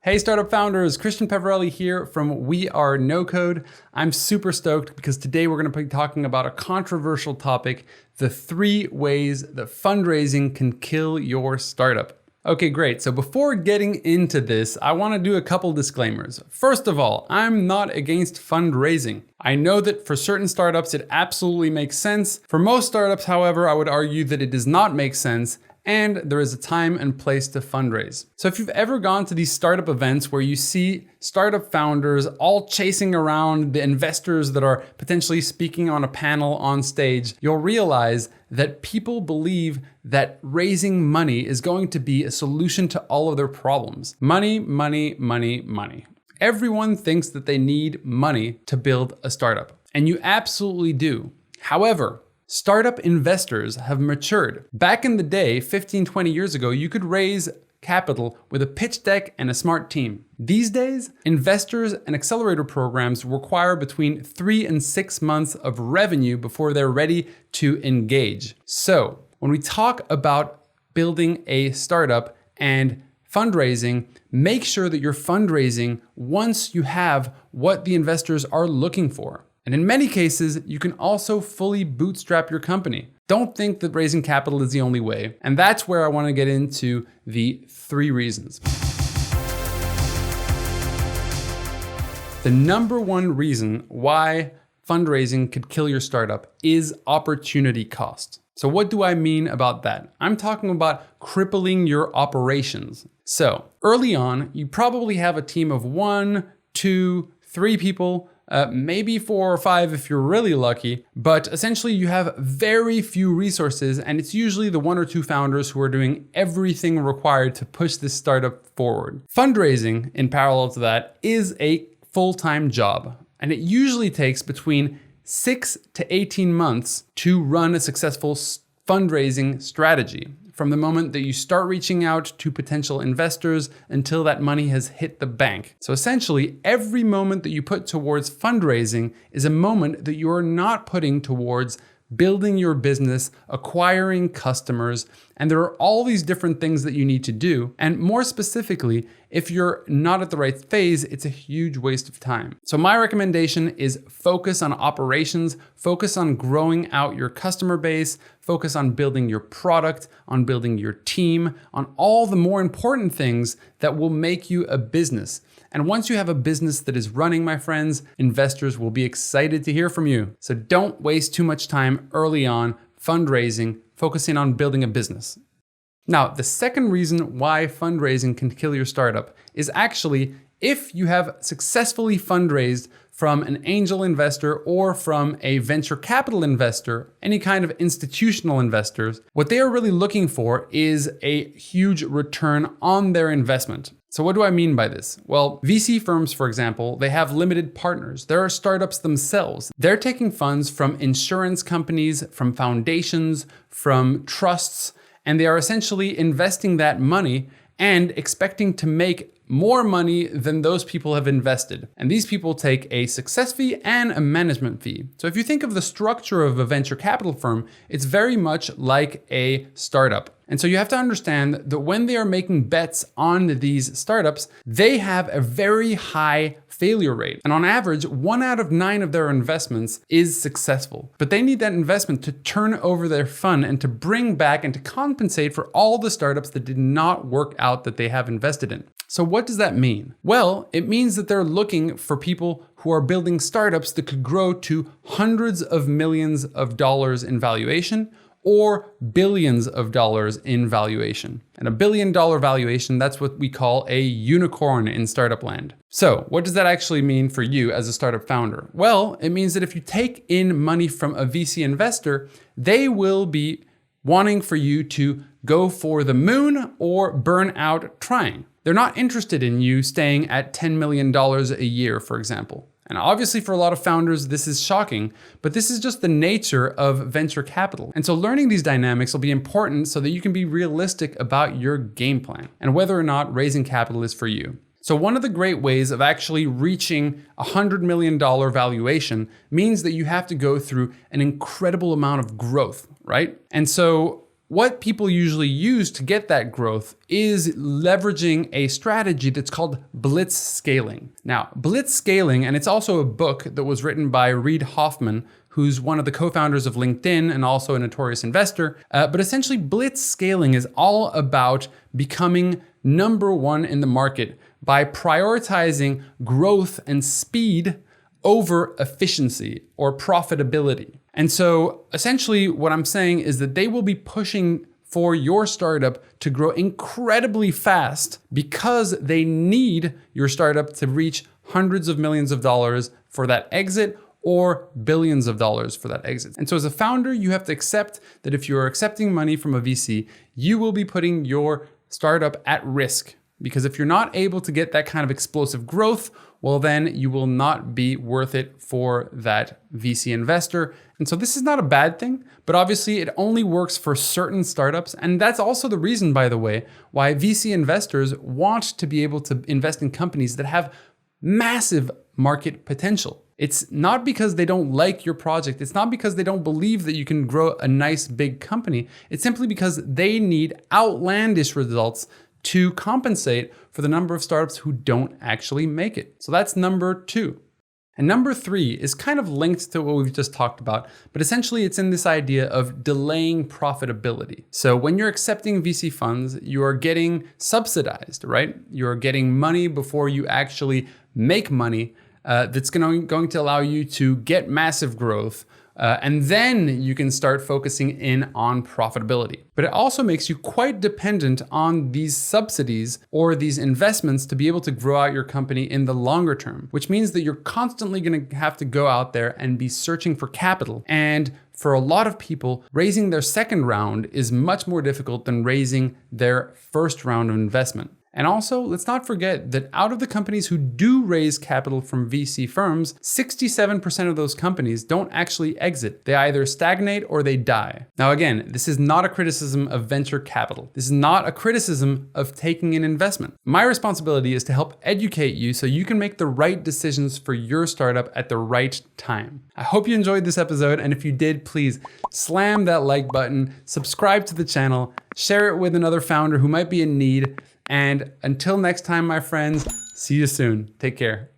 Hey startup founders, Christian Peverelli here from We Are No Code. I'm super stoked because today we're going to be talking about a controversial topic, the 3 ways that fundraising can kill your startup. Okay, great. So before getting into this, I want to do a couple disclaimers. First of all, I'm not against fundraising. I know that for certain startups, it absolutely makes sense. For most startups, however, I would argue that it does not make sense, and there is a time and place to fundraise. So if you've ever gone to these startup events where you see startup founders all chasing around the investors that are potentially speaking on a panel on stage, you'll realize that people believe that raising money is going to be a solution to all of their problems. Money, money, money, money. Everyone thinks that they need money to build a startup, and you absolutely do. However, startup investors have matured. Back in the day, 15, 20 years ago, you could raise capital with a pitch deck and a smart team. These days, investors and accelerator programs require between 3 and 6 months of revenue before they're ready to engage. So when we talk about building a startup and fundraising, make sure that you're fundraising once you have what the investors are looking for. And in many cases, you can also fully bootstrap your company. Don't think that raising capital is the only way. And that's where I want to get into the 3 reasons. The number 1 reason why fundraising could kill your startup is opportunity cost. So what do I mean about that? I'm talking about crippling your operations. So early on, you probably have a team of 1, 2, 3 people, maybe 4 or 5 if you're really lucky, but essentially you have very few resources, and it's usually the 1 or 2 founders who are doing everything required to push this startup forward. Fundraising, in parallel to that, is a full-time job, and it usually takes between 6 to 18 months to run a successful fundraising strategy, from the moment that you start reaching out to potential investors until that money has hit the bank. So essentially, every moment that you put towards fundraising is a moment that you are not putting towards building your business, acquiring customers, and there are all these different things that you need to do. And more specifically, if you're not at the right phase, it's a huge waste of time. So my recommendation is focus on operations, focus on growing out your customer base, focus on building your product, on building your team, on all the more important things that will make you a business. And once you have a business that is running, my friends, investors will be excited to hear from you. So don't waste too much time early on fundraising, focusing on building a business. Now, the second reason why fundraising can kill your startup is actually if you have successfully fundraised from an angel investor or from a venture capital investor, any kind of institutional investors, what they are really looking for is a huge return on their investment. So what do I mean by this? Well, VC firms, for example, they have limited partners. There are startups themselves. They're taking funds from insurance companies, from foundations, from trusts, and they are essentially investing that money and expecting to make more money than those people have invested. And these people take a success fee and a management fee. So if you think of the structure of a venture capital firm, it's very much like a startup. And so you have to understand that when they are making bets on these startups, they have a very high failure rate. And on average, 1 out of 9 of their investments is successful. But they need that investment to turn over their fund and to bring back and to compensate for all the startups that did not work out that they have invested in. So what does that mean? Well, it means that they're looking for people who are building startups that could grow to hundreds of millions of dollars in valuation or billions of dollars in valuation. And $1 billion valuation, that's what we call a unicorn in startup land. So what does that actually mean for you as a startup founder? Well, it means that if you take in money from a VC investor, they will be wanting for you to go for the moon or burn out trying. They're not interested in you staying at $10 million a year, for example. And obviously for a lot of founders, this is shocking, but this is just the nature of venture capital. And so learning these dynamics will be important so that you can be realistic about your game plan and whether or not raising capital is for you. So one of the great ways of actually reaching a $100 million valuation means that you have to go through an incredible amount of growth, right? And so what people usually use to get that growth is leveraging a strategy that's called blitz scaling. Now, blitz scaling, and it's also a book that was written by Reid Hoffman, who's one of the co-founders of LinkedIn and also a notorious investor. But essentially, blitz scaling is all about becoming number one in the market by prioritizing growth and speed over efficiency or profitability. And so essentially what I'm saying is that they will be pushing for your startup to grow incredibly fast because they need your startup to reach hundreds of millions of dollars for that exit or billions of dollars for that exit. And so as a founder, you have to accept that if you're accepting money from a VC, you will be putting your startup at risk. Because if you're not able to get that kind of explosive growth, well, then you will not be worth it for that VC investor. And so this is not a bad thing, but obviously it only works for certain startups. And that's also the reason, by the way, why VC investors want to be able to invest in companies that have massive market potential. It's not because they don't like your project. It's not because they don't believe that you can grow a nice big company. It's simply because they need outlandish results to compensate for the number of startups who don't actually make it. So that's number 2. And number 3 is kind of linked to what we've just talked about, but essentially it's in this idea of delaying profitability. So when you're accepting VC funds, you are getting subsidized, right? You're getting money before you actually make money that's going to allow you to get massive growth. And then you can start focusing in on profitability. But it also makes you quite dependent on these subsidies or these investments to be able to grow out your company in the longer term, which means that you're constantly going to have to go out there and be searching for capital. And for a lot of people, raising their second round is much more difficult than raising their first round of investment. And also, let's not forget that out of the companies who do raise capital from VC firms, 67% of those companies don't actually exit. They either stagnate or they die. Now again, this is not a criticism of venture capital. This is not a criticism of taking an investment. My responsibility is to help educate you so you can make the right decisions for your startup at the right time. I hope you enjoyed this episode, and if you did, please slam that like button, subscribe to the channel, share it with another founder who might be in need. And until next time, my friends, see you soon. Take care.